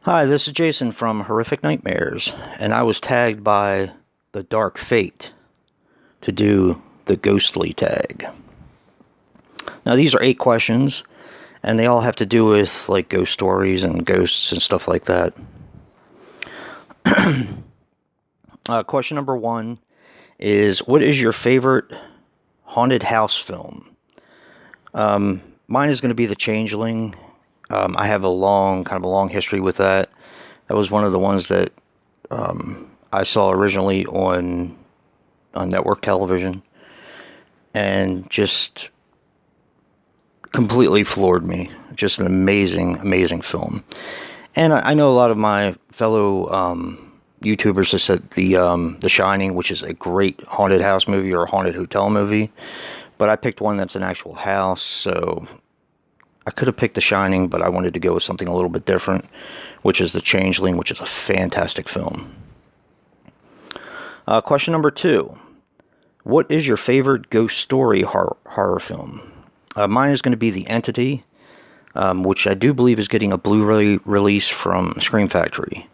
Hi, this is Jason from Horrific Nightmares, and I was tagged by the Dark Fate to do the Ghostly tag. Now, these are 8 questions, and they all have to do with, like, ghost stories and ghosts and stuff like that. Question number 1 is, what is your favorite haunted house film? Mine is going to be The Changeling. I have a long history with that. That was one of the ones that I saw originally on network television, and just completely floored me. Just an amazing film. And I know a lot of my fellow YouTubers have said The Shining, which is a great haunted house movie or a haunted hotel movie, but I picked one that's an actual house, so I could have picked The Shining, but I wanted to go with something a little bit different, which is The Changeling, which is a fantastic film. Question number 2. What is your favorite ghost story horror film? Mine is going to be The Entity, which I do believe is getting a Blu-ray release from Scream Factory.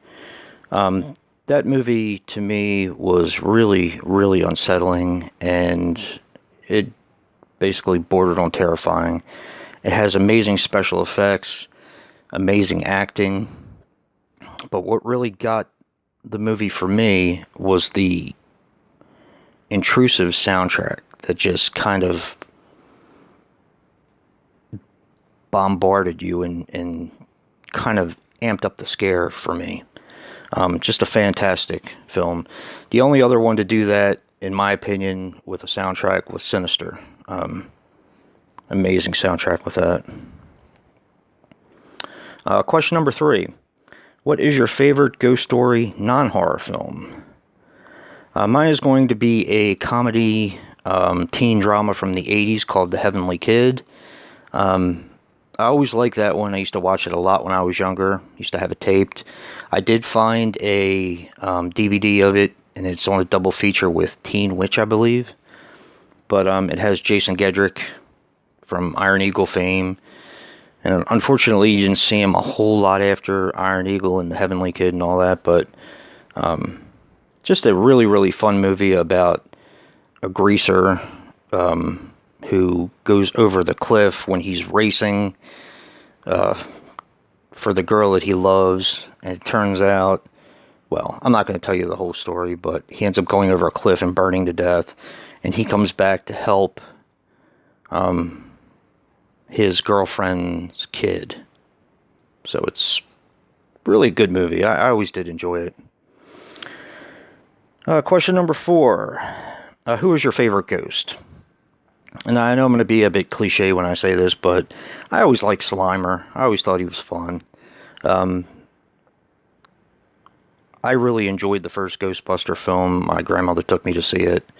That movie, to me, was really unsettling, and it basically bordered on terrifying. It has amazing special effects, amazing acting, but what really got the movie for me was the intrusive soundtrack that just kind of bombarded you and kind of amped up the scare for me. Just a fantastic film. The only other one to do that, in my opinion, with a soundtrack was Sinister. Amazing soundtrack with that. Question number 3. What is your favorite ghost story non-horror film? Mine is going to be a comedy teen drama from the 80s called The Heavenly Kid. I always liked that one. I used to watch it a lot when I was younger. Used to have it taped. I did find a DVD of it, and it's on a double feature with Teen Witch, I believe. But it has Jason Gedrick from Iron Eagle fame, and unfortunately you didn't see him a whole lot after Iron Eagle and The Heavenly Kid and all that, but just a really fun movie about a greaser who goes over the cliff when he's racing for the girl that he loves, and it turns out, well, I'm not going to tell you the whole story, but he ends up going over a cliff and burning to death, and he comes back to help his girlfriend's kid. So it's really a good movie. I always did enjoy it. Question number 4. Who is your favorite ghost? And I know I'm going to be a bit cliche when I say this, but I always liked Slimer. I always thought he was fun. I really enjoyed the first Ghostbuster film. My grandmother took me to see it,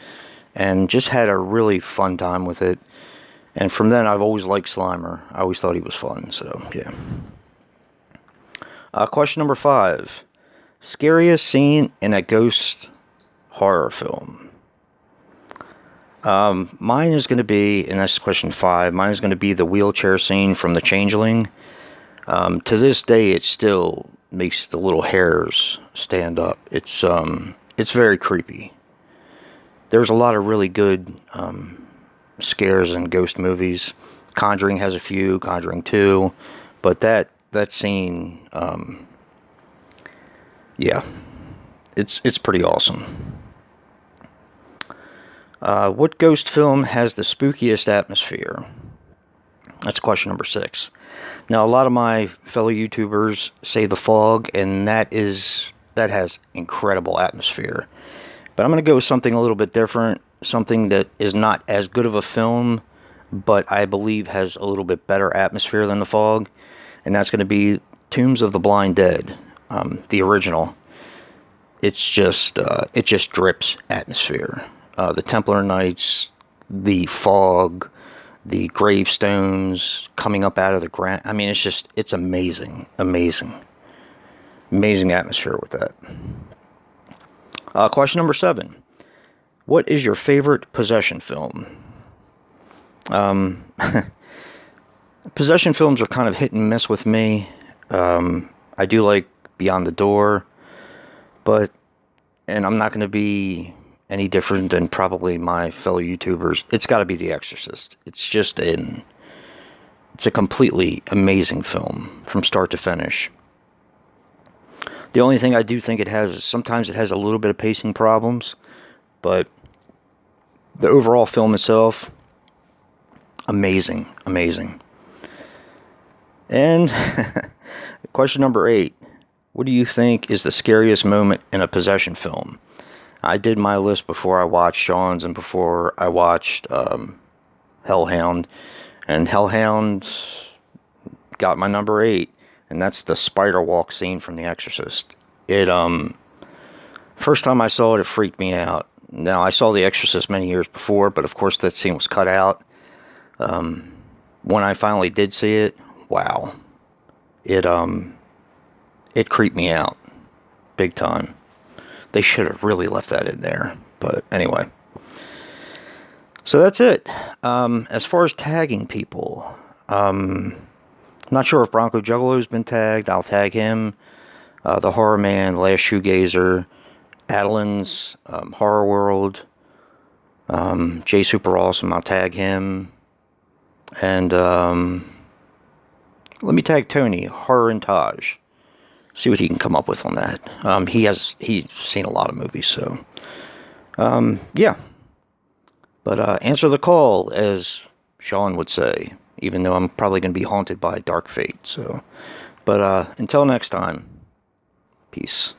and just had a really fun time with it. And from then, I've always liked Slimer. I always thought he was fun, so, yeah. Question number 5. Scariest scene in a ghost horror film? Mine is going to be, and that's question 5, mine is going to be the wheelchair scene from The Changeling. To this day, it still makes the little hairs stand up. It's very creepy. There's a lot of really good scares in ghost movies. Conjuring has a few, Conjuring 2, but that scene, yeah, it's pretty awesome. What ghost film has the spookiest atmosphere? That's question number 6. Now, a lot of my fellow YouTubers say The Fog, and that has incredible atmosphere. But I'm going to go with something a little bit different, something that is not as good of a film, but I believe has a little bit better atmosphere than The Fog, and that's going to be Tombs of the Blind Dead, the original. It just drips atmosphere. The Templar Knights, the fog, the gravestones coming up out of the ground. I mean, it's amazing atmosphere with that. Question number 7. What is your favorite possession film? Possession films are kind of hit and miss with me. I do like Beyond the Door. But, and I'm not going to be any different than probably my fellow YouTubers. It's got to be The Exorcist. It's a completely amazing film from start to finish. The only thing I do think it has is sometimes it has a little bit of pacing problems, but the overall film itself, amazing, amazing. And question number 8. What do you think is the scariest moment in a possession film? I did my list before I watched Sean's and before I watched Hellhound. And Hellhound got my number 8. And that's the spider walk scene from The Exorcist. First time I saw it, it freaked me out. Now, I saw The Exorcist many years before, but of course that scene was cut out. When I finally did see it, wow. It creeped me out. Big time. They should have really left that in there. But anyway. So that's it. As far as tagging people, I'm not sure if BRONCOJUGGALO's been tagged. I'll tag him. TheHORROman, Last Shoegazer, Adalynn's Horror World, Jsuperawesome, I'll tag him. And let me tag Tony, Horror and Taj. See what he can come up with on that. He's seen a lot of movies, so yeah. But answer the call, as Sean would say, even though I'm probably going to be haunted by dark fate. So, but until next time, peace.